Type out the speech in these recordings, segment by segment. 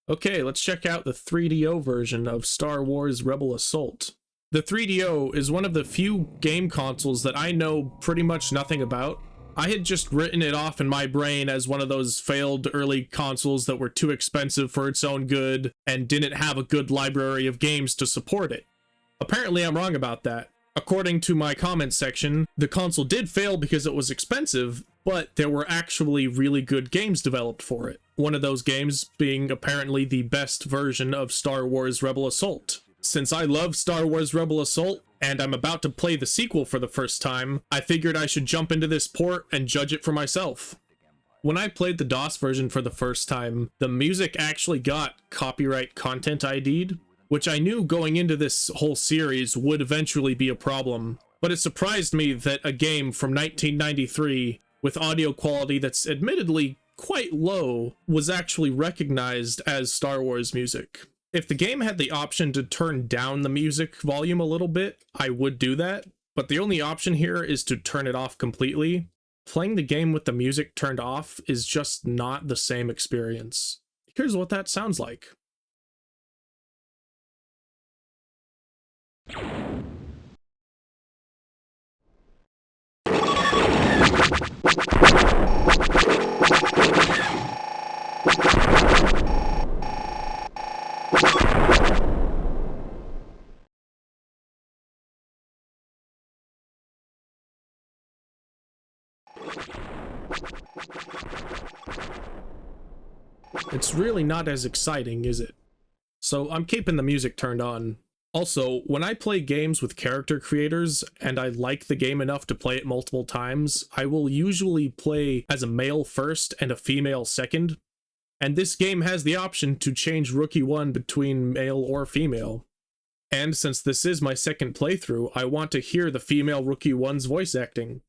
Okay, let's check out the 3DO version of Star Wars Rebel Assault. The 3DO is one of the few game consoles that I know pretty much nothing about. I had just written it off in my brain as one of those failed early consoles that were too expensive for its own good and didn't have a good library of games to support it. Apparently I'm wrong about that. According to my comments section, the console did fail because it was expensive, but there were actually really good games developed for it. One of those games being apparently the best version of Star Wars Rebel Assault. Since I love Star Wars Rebel Assault, and I'm about to play the sequel for the first time, I figured I should jump into this port and judge it for myself. When I played the DOS version for the first time, the music actually got copyright content ID'd, which I knew going into this whole series would eventually be a problem. But it surprised me that a game from 1993 with audio quality that's admittedly quite low was actually recognized as Star Wars music. If the game had the option to turn down the music volume a little bit, I would do that, but the only option here is to turn it off completely. Playing the game with the music turned off is just not the same experience. Here's what that sounds like. It's really not as exciting, is it? So I'm keeping the music turned on. Also, when I play games with character creators and I like the game enough to play it multiple times, I will usually play as a male first and a female second. And this game has the option to change Rookie 1 between male or female. And since this is my second playthrough, I want to hear the female Rookie 1's voice acting.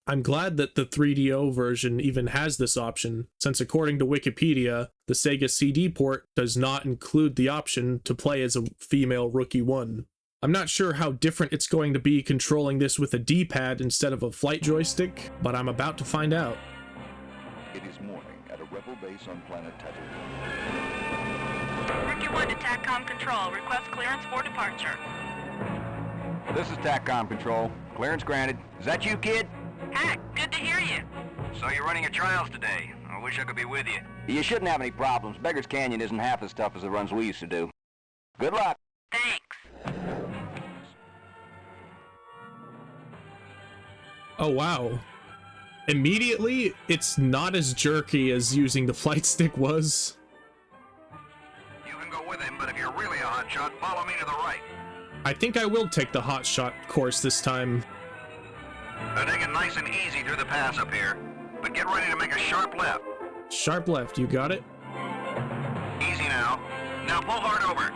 I'm glad that the 3DO version even has this option, since according to Wikipedia, the Sega CD port does not include the option to play as a female Rookie 1. I'm not sure how different it's going to be controlling this with a D-pad instead of a flight joystick, but I'm about to find out. It is morning at a rebel base on planet Tatooine. Rookie 1 to TACCOM Control. Request clearance for departure. This is TACCOM Control. Clearance granted. Is that you, kid? Hack, good to hear you. So you're running your trials today. I wish I could be with you. You shouldn't have any problems. Beggar's Canyon isn't half as tough as the runs we used to do. Good luck. Thanks. Oh wow. Immediately, it's not as jerky as using the flight stick was. You can go with him, but if you're really a hotshot, follow me to the right. I think I will take the hotshot course this time. They're taking nice and easy through the pass up here, but get ready to make a sharp left. Sharp left, you got it? Easy now. Now pull hard over.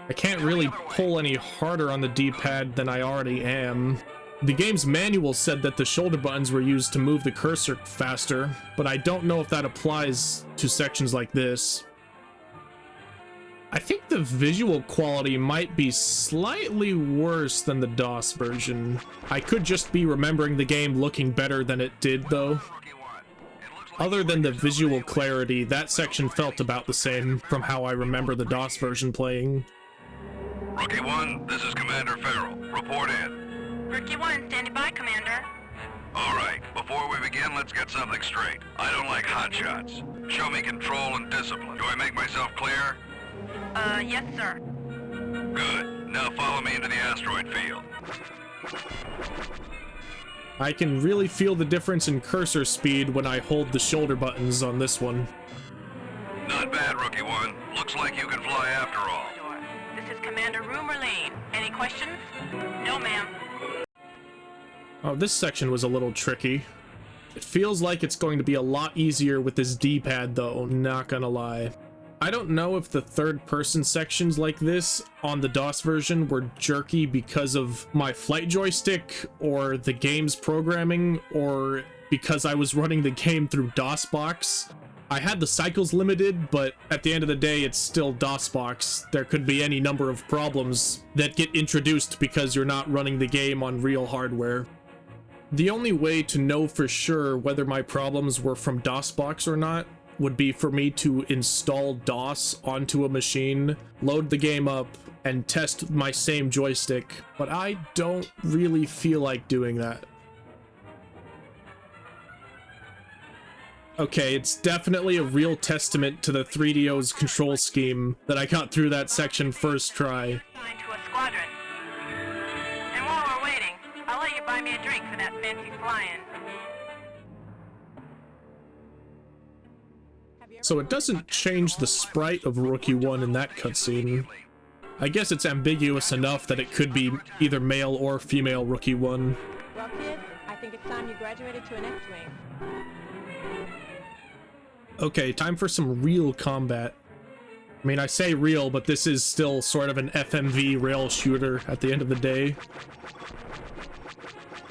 I can't really pull any harder on the D-pad than I already am. The game's manual said that the shoulder buttons were used to move the cursor faster, but I don't know if that applies to sections like this. I think the visual quality might be slightly worse than the DOS version. I could just be remembering the game looking better than it did, though. Other than the visual clarity, that section felt about the same from how I remember the DOS version playing. Rookie 1, this is Commander Farrell. Report in. Rookie 1, standing by, Commander. All right, before we begin, let's get something straight. I don't like hotshots. Show me control and discipline. Do I make myself clear? Yes, sir. Good. Now follow me into the asteroid field. I can really feel the difference in cursor speed when I hold the shoulder buttons on this one. Not bad, Rookie 1. Looks like you can fly after all. This is Commander Rumor Lane. Any questions? No, ma'am. Oh, this section was a little tricky. It feels like it's going to be a lot easier with this D-pad though, not gonna lie. I don't know if the third-person sections like this on the DOS version were jerky because of my flight joystick, or the game's programming, or because I was running the game through DOSBox. I had the cycles limited, but at the end of the day, it's still DOSBox. There could be any number of problems that get introduced because you're not running the game on real hardware. The only way to know for sure whether my problems were from DOSBox or not would be for me to install DOS onto a machine, load the game up, and test my same joystick, but I don't really feel like doing that. Okay, it's definitely a real testament to the 3DO's control scheme that I got through that section first try. Assigned to a squadron. And while we're waiting, I'll let you buy me a drink for that fancy flying. So it doesn't change the sprite of Rookie 1 in that cutscene. I guess it's ambiguous enough that it could be either male or female Rookie 1. Well, kid, I think it's time you graduated to an X-Wing. Okay, time for some real combat. I mean, I say real, but this is still sort of an FMV rail shooter at the end of the day.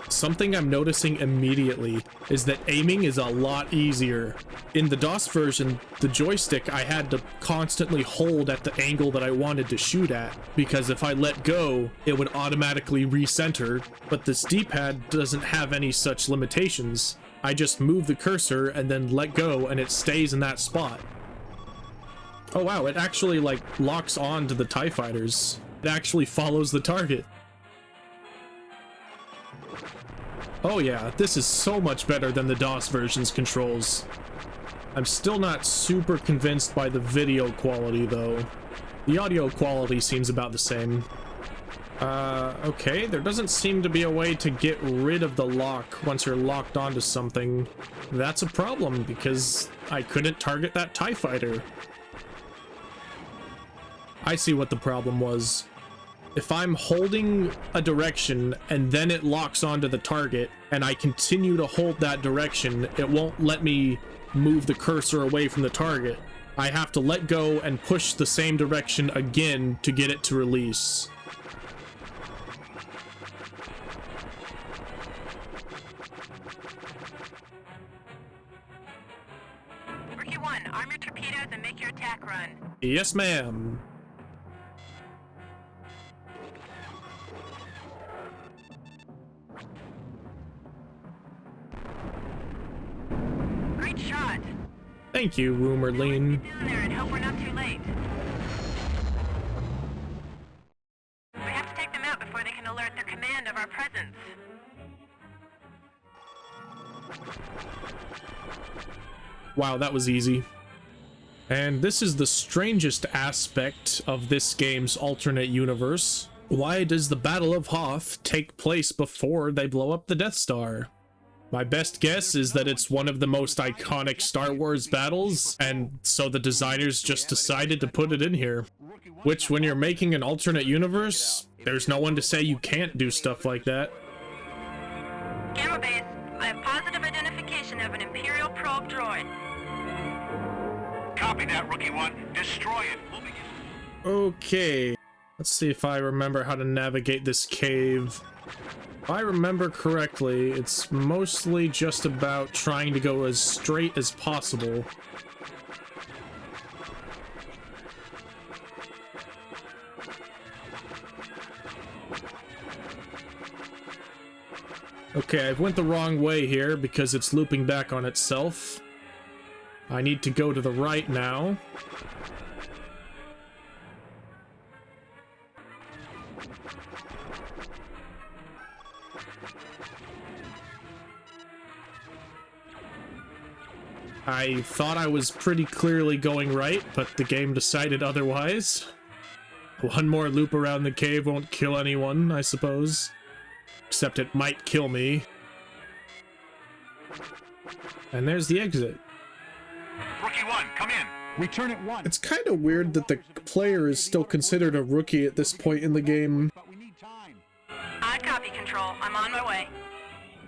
Something I'm noticing immediately is that aiming is a lot easier. In the DOS version, the joystick I had to constantly hold at the angle that I wanted to shoot at, because if I let go, it would automatically recenter, but this D-pad doesn't have any such limitations. I just move the cursor and then let go and it stays in that spot. Oh wow, it actually like locks on to the TIE fighters. It actually follows the target. Oh yeah, this is so much better than the DOS version's controls. I'm still not super convinced by the video quality though. The audio quality seems about the same. Okay, there doesn't seem to be a way to get rid of the lock once you're locked onto something. That's a problem because I couldn't target that TIE fighter. I see what the problem was. If I'm holding a direction and then it locks onto the target and I continue to hold that direction, it won't let me move the cursor away from the target. I have to let go and push the same direction again to get it to release. Rookie 1, arm your torpedoes and make your attack run. Yes, ma'am. Great shot. Thank you, Rumorline. Get down there and hope we're not too late. We have to take them out before they can alert their command of our presence. Wow, that was easy. And this is the strangest aspect of this game's alternate universe. Why does the Battle of Hoth take place before they blow up the Death Star? My best guess is that it's one of the most iconic Star Wars battles, and so the designers just decided to put it in here. Which, when you're making an alternate universe, there's no one to say you can't do stuff like that. Gamma Base, I have positive identification of an Imperial probe droid. Copy that, Rookie 1. Destroy it. Moving it. Okay, let's see if I remember how to navigate this cave. If I remember correctly, it's mostly just about trying to go as straight as possible. Okay, I went the wrong way here because it's looping back on itself. I need to go to the right now. I thought I was pretty clearly going right, but the game decided otherwise. One more loop around the cave won't kill anyone, I suppose. Except it might kill me. And there's the exit. Rookie 1, come in. Return at once. It's kind of weird that the player is still considered a rookie at this point in the game. But we need time. I copy, Control. I'm on my way.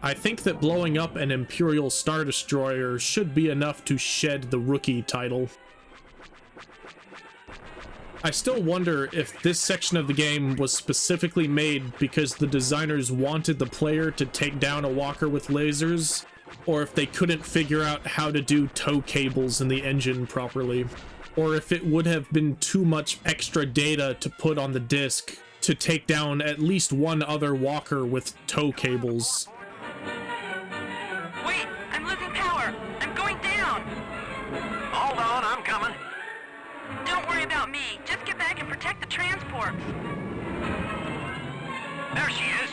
I think that blowing up an Imperial Star Destroyer should be enough to shed the rookie title. I still wonder if this section of the game was specifically made because the designers wanted the player to take down a walker with lasers, or if they couldn't figure out how to do tow cables in the engine properly, or if it would have been too much extra data to put on the disc to take down at least one other walker with tow cables. Wait, I'm losing power. I'm going down. Protect the transports. There she is.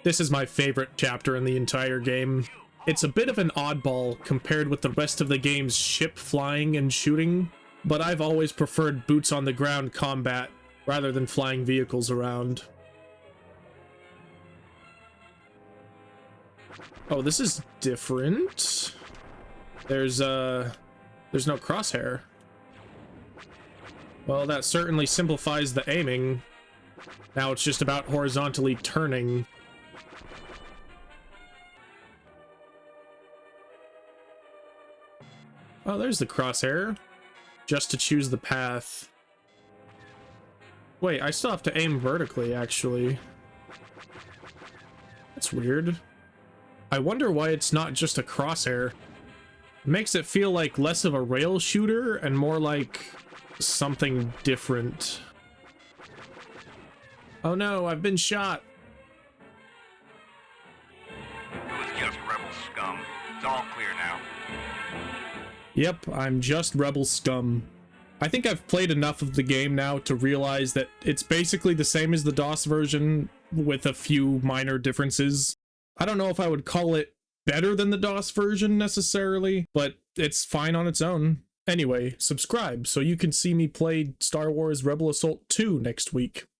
This is my favorite chapter in the entire game. It's a bit of an oddball compared with the rest of the game's ship flying and shooting, but I've always preferred boots on the ground combat rather than flying vehicles around. Oh, this is different. There's no crosshair. Well, that certainly simplifies the aiming. Now it's just about horizontally turning. Oh, there's the crosshair. Just to choose the path. Wait, I still have to aim vertically, actually. That's weird. I wonder why it's not just a crosshair. It makes it feel like less of a rail shooter and more like something different. Oh no, I've been shot. It was just rebel scum. It's all clear now. Yep, I'm just rebel scum. I think I've played enough of the game now to realize that it's basically the same as the DOS version with a few minor differences. I don't know if I would call it better than the DOS version necessarily, but it's fine on its own. Anyway, subscribe so you can see me play Star Wars Rebel Assault 2 next week.